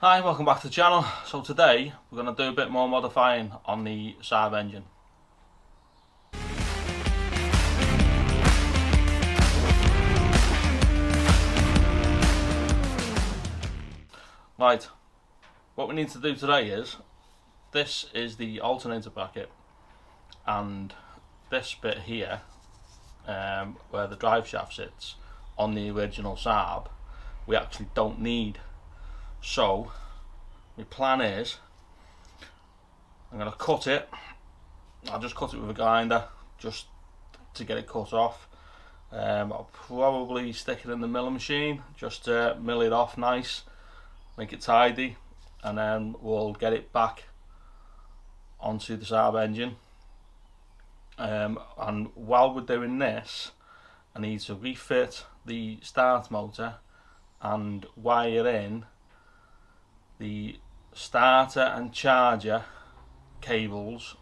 Hi, welcome back to the channel. So today we're going to do a bit more modifying on the Saab engine. Right, what we need to do today is, this is the alternator bracket, and this bit here, where the drive shaft sits on the original Saab, we actually don't need. So my plan is, I'm going to cut it. I'll just cut it with a grinder just to get it cut off. I'll probably stick it in the milling machine just to mill it off nice, make it tidy, and then we'll get it back onto the Saab engine. And while we're doing this, I need to refit the start motor and wire in the starter and charger cables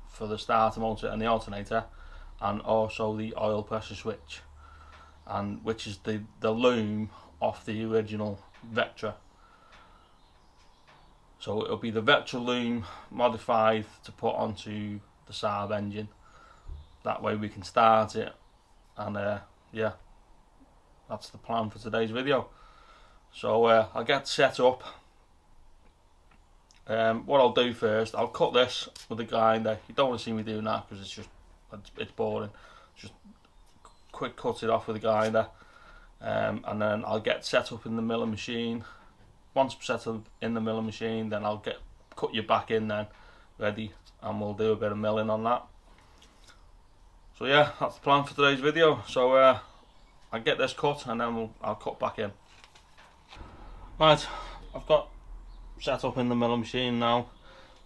for the starter motor and the alternator, and also the oil pressure switch, and which is the loom off the original Vectra. So it'll be the Vectra loom modified to put onto the Saab engine. That way we can start it, and yeah, that's the plan for today's video. So I'll get set up. What I'll do first, I'll cut this with a grinder. You don't want to see me doing that because it's boring. Just quick cut it off with a grinder, and then I'll get set up in the milling machine. Once set up in the milling machine, then I'll cut you back in then, ready, and we'll do a bit of milling on that. So yeah, that's the plan for today's video. So I'll get this cut and then I'll cut back in. Right, I've got set up in the milling machine now.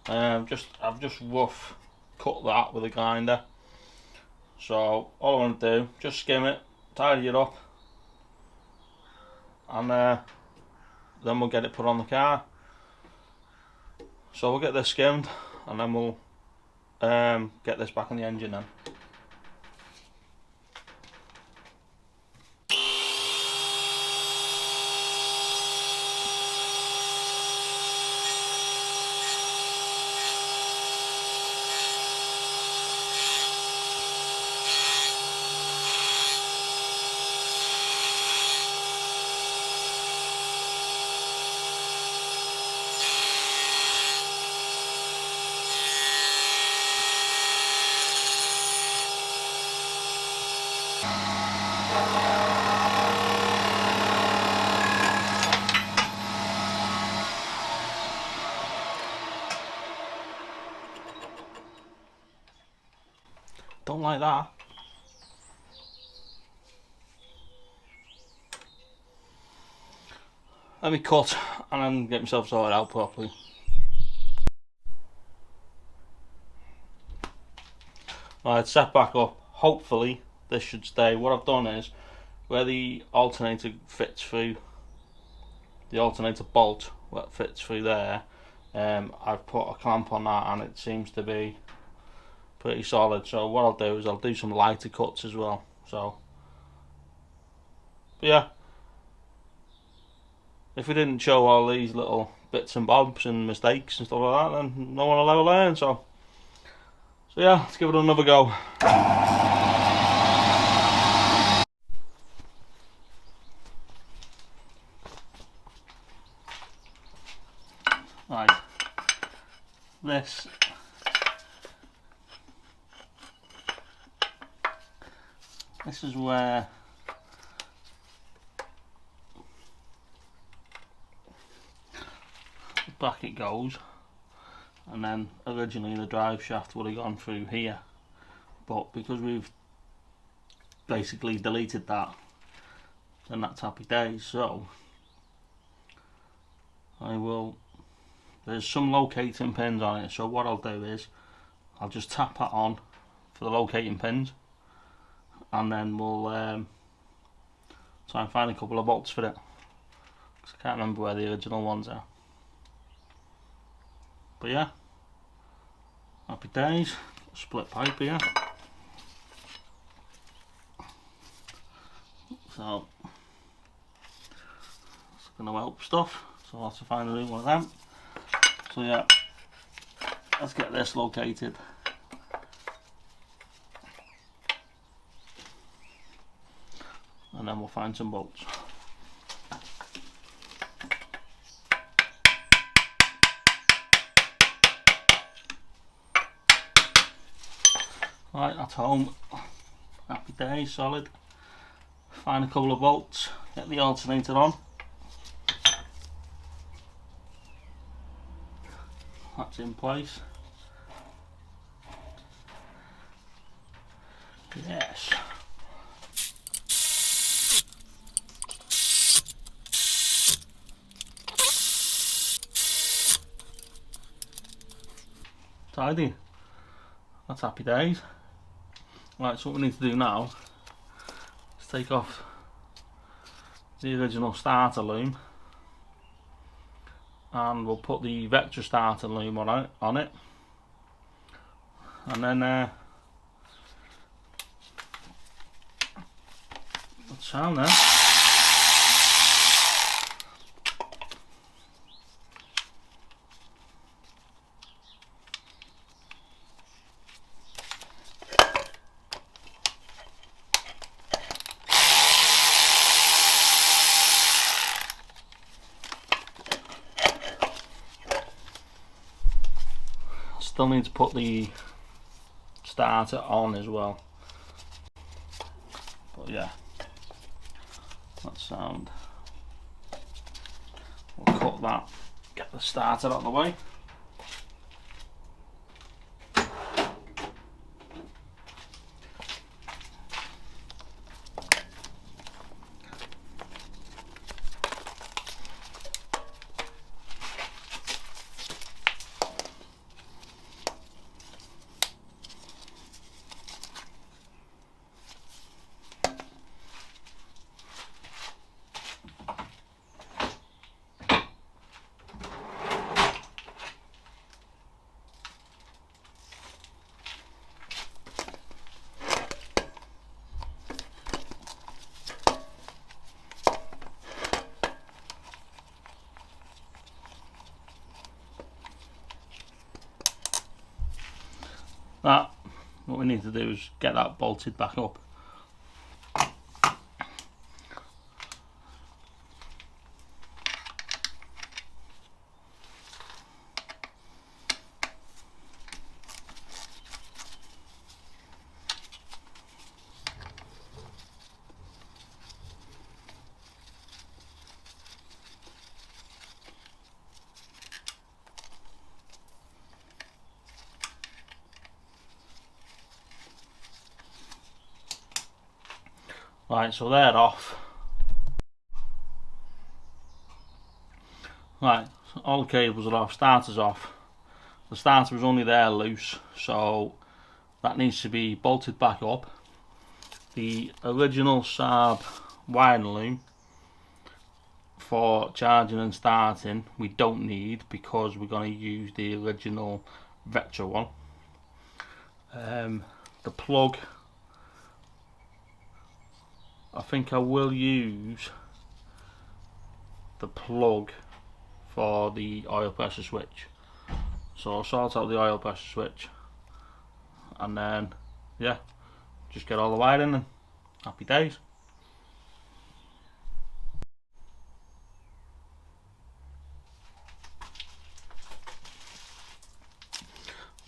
I've just rough cut that with a grinder. So all I want to do, just skim it, tidy it up, and then we'll get it put on the car. So we'll get this skimmed and then we'll get this back on the engine then. Don't like that. Let me cut and then get myself sorted out properly. Right, set back up. Hopefully this should stay. What I've done is, where the alternator fits through, the alternator bolt that fits through there, I've put a clamp on that and it seems to be pretty solid. So what I'll do is I'll do some lighter cuts as well. So yeah, if we didn't show all these little bits and bobs and mistakes and stuff like that, then no one will ever learn. So yeah, let's give it another go. Right, this is where the bracket goes, and then originally the drive shaft would have gone through here, but because we've basically deleted that, then that's happy days. So there's some locating pins on it, so what I'll do is I'll just tap that on for the locating pins, and then we'll try and find a couple of bolts for it, because I can't remember where the original ones are. But yeah, happy days. Split pipe here. So going to help stuff, so I'll have to find a new one of them. So yeah, let's get this located. And then we'll find some bolts. Right, that's home. Happy days, solid. Find a couple of bolts, get the alternator on. That's in place. Yes. Tidy. That's happy days. Right, so what we need to do now is take off the original starter loom, and we'll put the vector starter loom on it, and then let's sound there. Still need to put the starter on as well, but yeah, that's sound. We'll cut that, get the starter out of the way. That, what we need to do is get that bolted back up. Right, so they're off. Right, so all the cables are off, starter's off. The starter was only there loose, so that needs to be bolted back up. The original Saab wiring loom for charging and starting we don't need, because we're going to use the original Vector one. The plug, I think I will use the plug for the oil pressure switch. So I'll sort out the oil pressure switch, and then yeah, just get all the wiring and happy days.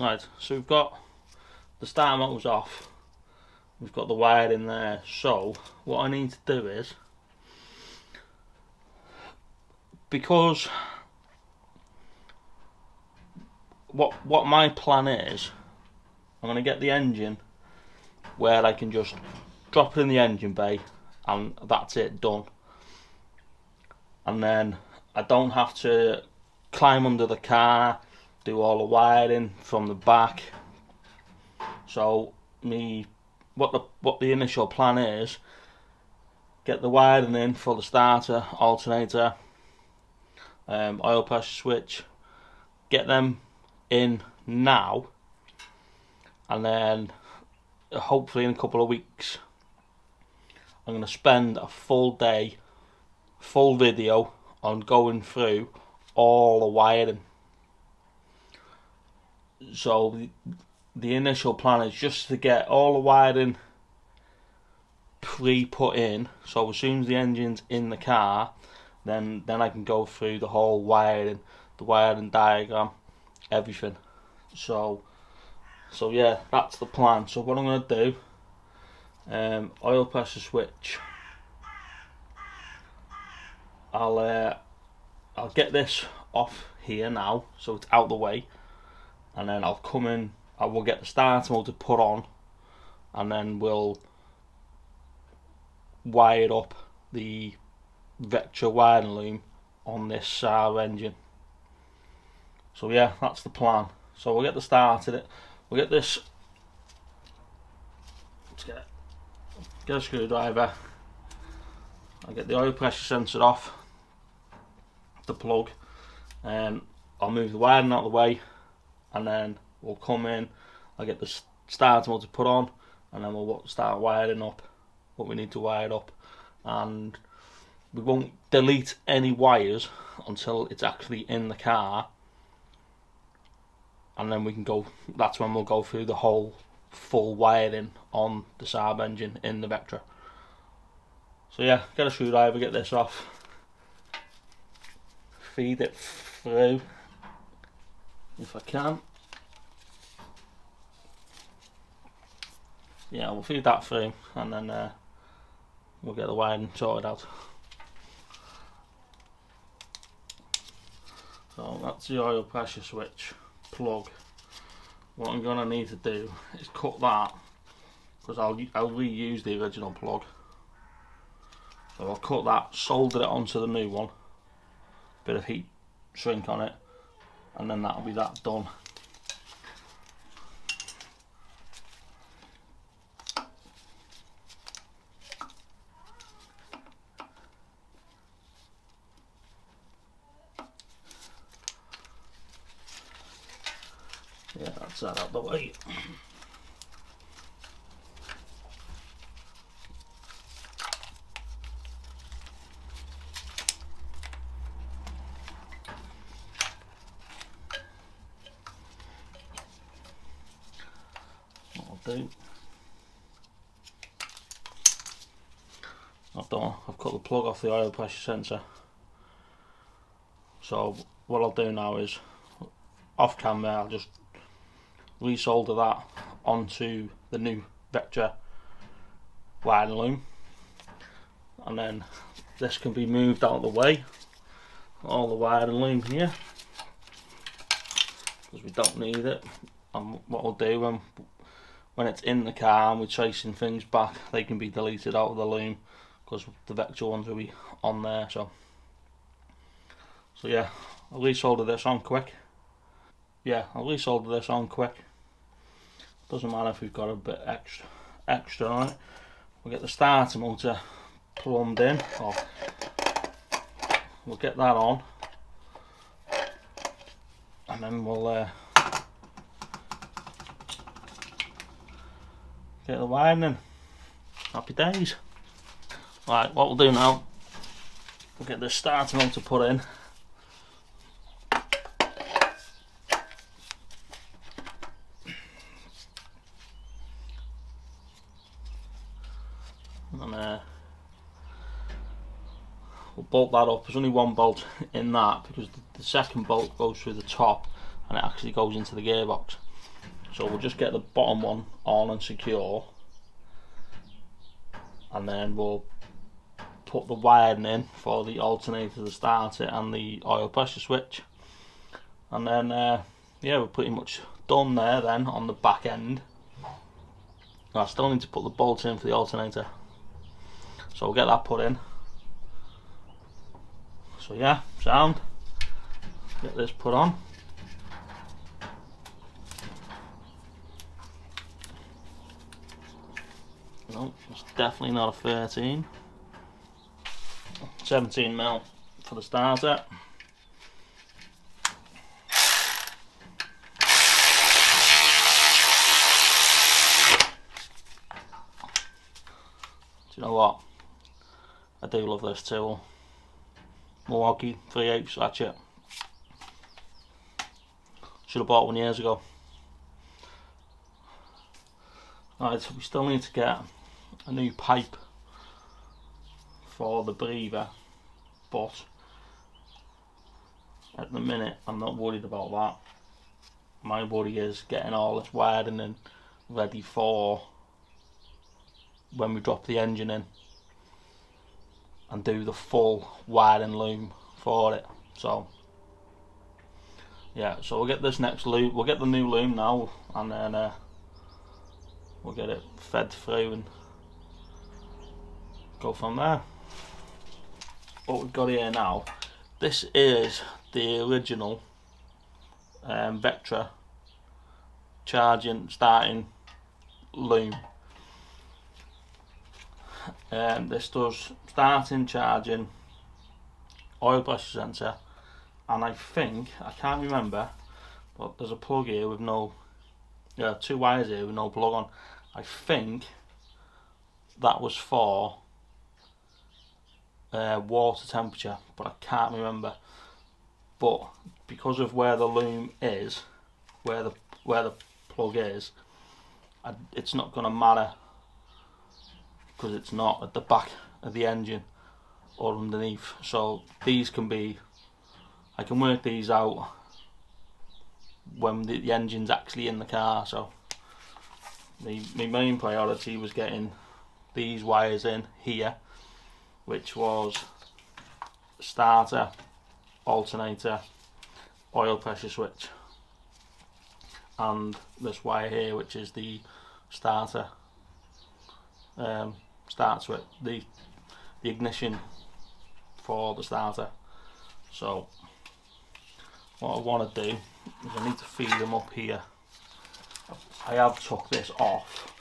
Right, so we've got the starter motors off, we've got the wire in there, so what I need to do is, because what my plan is, I'm going to get the engine where I can just drop it in the engine bay and that's it, done. And then I don't have to climb under the car, do all the wiring from the back. So what the initial plan is, get the wiring in for the starter, alternator, oil pressure switch, get them in now, and then hopefully in a couple of weeks I'm going to spend a full day, full video on going through all the wiring. So the initial plan is just to get all the wiring pre-put in, so as soon as the engine's in the car, then I can go through the whole wiring, the wiring diagram, everything. So yeah, that's the plan. So what I'm going to do, oil pressure switch, I'll get this off here now so it's out the way, and then I'll come in, I will get the starter motor put on, and then we'll wire up the Vectra wiring loom on this Saab engine. So yeah, that's the plan. So we'll get the started. We'll get this. Let's get a screwdriver. I'll get the oil pressure sensor off the plug, and I'll move the wiring out of the way, and then we'll come in. I'll get the starter motor put on, and then we'll start wiring up what we need to wire up, and we won't delete any wires until it's actually in the car, and then we can go. That's when we'll go through the whole full wiring on the Saab engine in the Vectra. So yeah, get a screwdriver, get this off, feed it through if I can. Yeah, we'll feed that through, and then we'll get the wiring sorted out. So that's the oil pressure switch plug. What I'm going to need to do is cut that, because I'll reuse the original plug. So I'll cut that, solder it onto the new one, bit of heat shrink on it, and then that'll be that done. Yeah, that's that out the way. What I'll do, I've cut the plug off the oil pressure sensor. So what I'll do now is, off camera, I'll just resolder that onto the new Vectra wiring loom, and then this can be moved out of the way, all the wiring loom here, because we don't need it. And what I'll do, when it's in the car and we're tracing things back, they can be deleted out of the loom, because the Vectra ones will be on there. So yeah, I'll resolder this on quick. Doesn't matter if we've got a bit extra on it. We'll get the starter motor plumbed in, or we'll get that on, and then we'll get the wiring in. Happy days. Right, what we'll do now, we'll get the starter motor put in. And we'll bolt that up. There's only one bolt in that, because the second bolt goes through the top and it actually goes into the gearbox. So we'll just get the bottom one on and secure, and then we'll put the wiring in for the alternator to start it and the oil pressure switch, and then yeah, we're pretty much done there then on the back end. I still need to put the bolts in for the alternator, so we'll get that put in. So yeah, sound. Get this put on. No, it's definitely not a 13. 17mm for the starter. Do you know what? I do love this tool. Milwaukee 3/8 ratchet. Should have bought one years ago. Right, so we still need to get a new pipe for the breather, but at the minute I'm not worried about that. My worry is getting all this wiring ready for when we drop the engine in and do the full wiring loom for it. So yeah, so we'll get this next loom, we'll get the new loom now, and then we'll get it fed through and go from there. What we've got here now, this is the original Vectra starting loom. This does starting, charging, oil pressure sensor, and I can't remember, but there's a plug here with no, two wires here with no plug on. I think that was for water temperature, but I can't remember. But because of where the loom is, where the plug is, it's not going to matter, because it's not at the back of the engine or underneath. So these can be, I can work these out when the engine's actually in the car. So my main priority was getting these wires in here, which was starter, alternator, oil pressure switch, and this wire here, which is the starter start switch, the ignition for the starter. So what I want to do is I need to feed them up here. I have took this off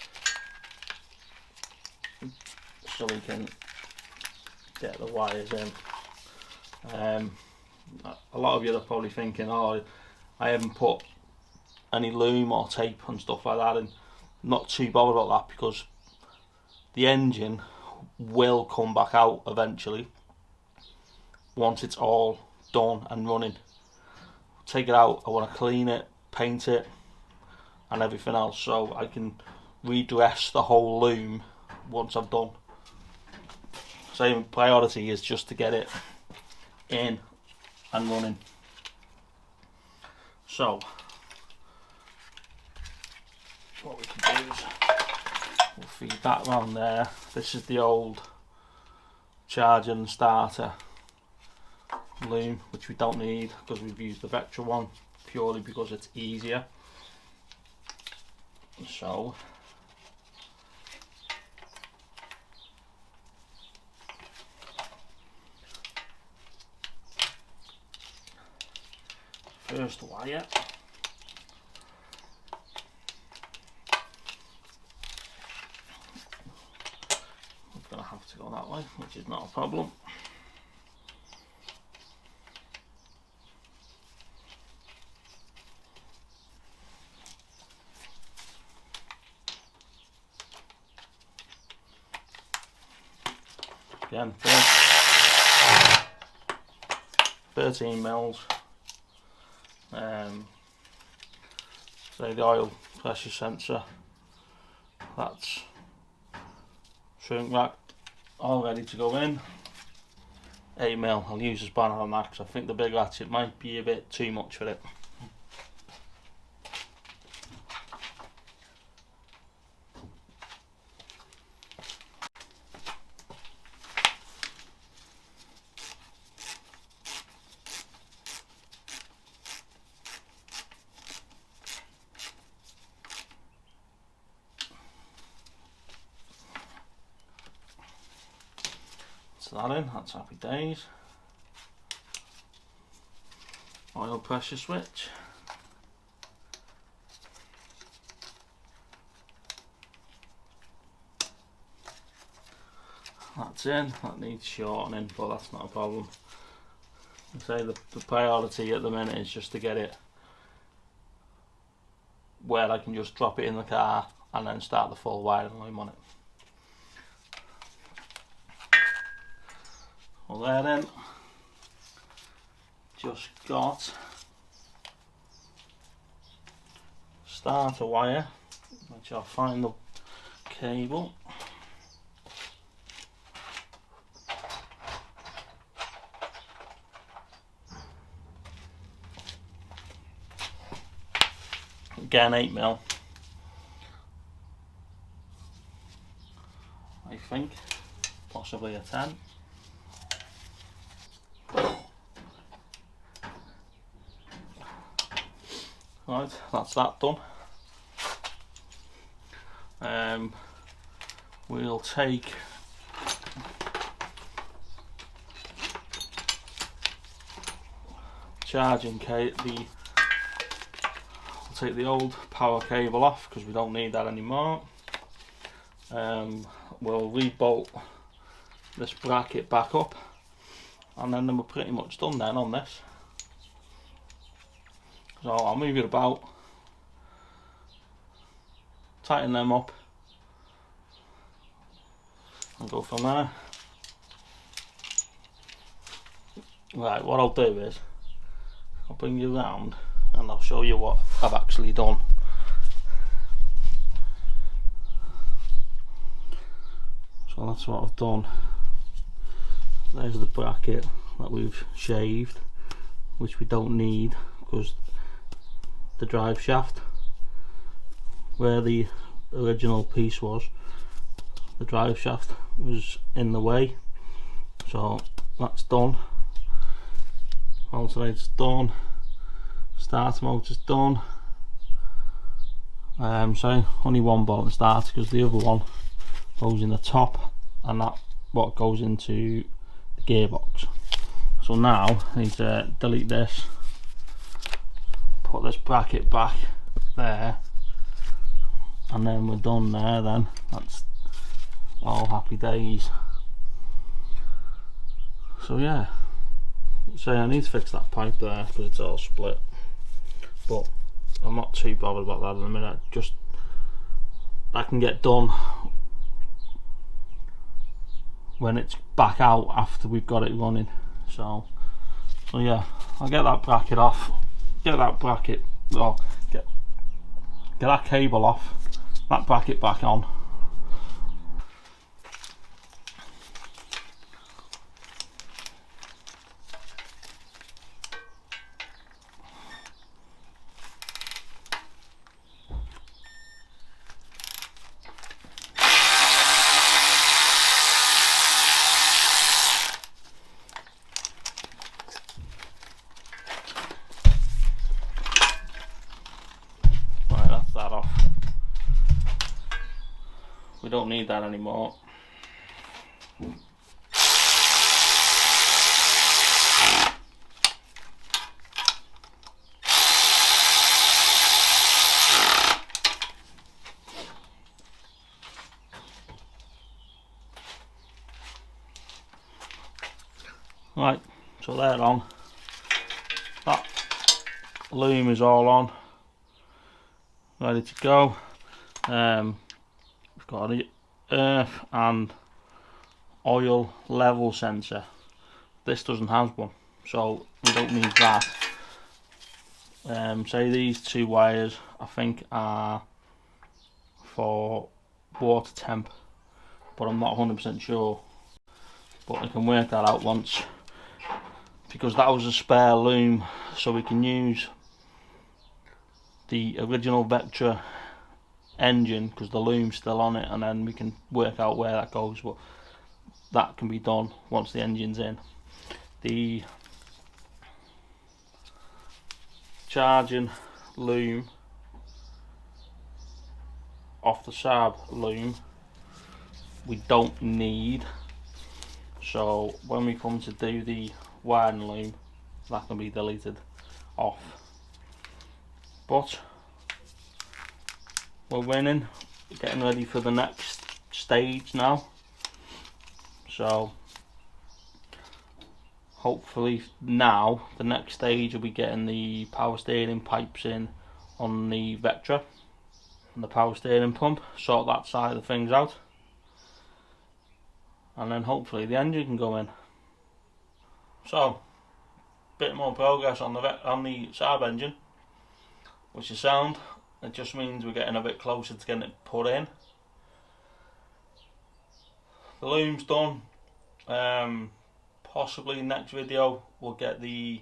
so we can get the wires in. A lot of you are probably thinking, oh, I haven't put any loom or tape and stuff like that, and not too bothered about that, because the engine will come back out eventually once it's all done and running. Take it out, I want to clean it, paint it and everything else, so I can redress the whole loom once I've done. So priority is just to get it in and running. So what we can do is we'll feed that around there. This is the old charger and starter loom, which we don't need because we've used the Vectra one purely because it's easier. So first wire, we're going to have to go that way, which is not a problem. Again, 13 mils. So the oil pressure sensor, that's shrink wrapped, all ready to go in. 8 mil, I'll use a spanner on that because I think the big ratchet might be a bit too much for it. That in, that's happy days. Oil pressure switch. That's in, that needs shortening, but that's not a problem. I say the priority at the minute is just to get it where I can just drop it in the car and then start the full wiring loom on it. Well, there then, just got starter wire, which I'll find the cable. Again 8mm, I think, possibly a 10. Right, that's that done. We'll take charging cable, we'll take the old power cable off because we don't need that anymore. We'll re-bolt this bracket back up, and then we're pretty much done then on this. So I'll move it about, tighten them up, and go from there. Right, what I'll do is I'll bring you around and I'll show you what I've actually done. So that's what I've done. There's the bracket that we've shaved, which we don't need because the drive shaft, where the original piece was, the drive shaft was in the way, so that's done. Alternator's done, starter motor's done. So only one bolt and starter because the other one goes in the top, and that's what goes into the gearbox. So now I need to delete this, put this bracket back there, and then we're done there. Then that's all happy days. So yeah, so I need to fix that pipe there because it's all split, but I'm not too bothered about that in a minute. Just that can get done when it's back out after we've got it running. So yeah, I'll get that bracket off, get that bracket, well, get that cable off, that bracket back on. That off. We don't need that anymore. Right, so they're on. That loom is all on, ready to go. We've got an earth and oil level sensor. This doesn't have one, so we don't need that. Say these two wires I think are for water temp, but I'm not 100% sure, but I can work that out once, because that was a spare loom, so we can use the original Vectra engine because the loom's still on it, and then we can work out where that goes, but that can be done once the engine's in. The charging loom off the Saab loom we don't need, so when we come to do the wiring loom, that can be deleted off. But we're winning, we're getting ready for the next stage now, so hopefully now the next stage will be getting the power steering pipes in on the Vectra and the power steering pump, sort that side of things out, and then hopefully the engine can go in. So bit more progress on the Saab engine, which is sound. It just means we're getting a bit closer to getting it put in. The loom's done. Possibly next video we'll get the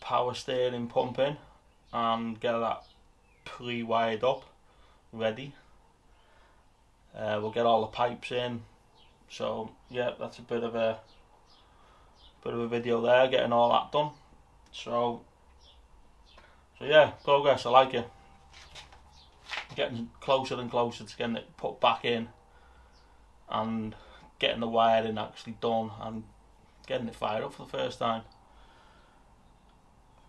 power steering pump in and get that pre-wired up, ready. We'll get all the pipes in. So yeah, that's a bit of a video there, getting all that done. So yeah, progress. I like it. Getting closer and closer to getting it put back in and getting the wiring actually done and getting it fired up for the first time.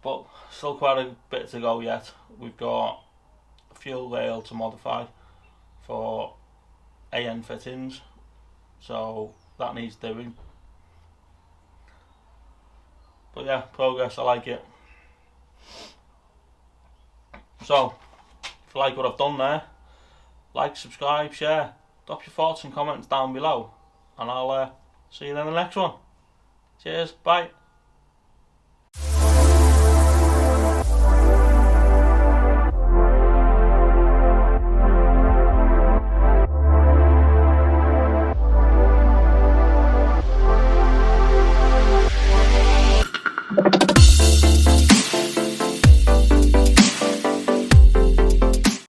But still quite a bit to go yet. We've got a fuel rail to modify for AN fittings, so that needs doing. But yeah, progress. I like it. So if you like what I've done there, like, subscribe, share, drop your thoughts and comments down below, and I'll see you in the next one. Cheers, bye.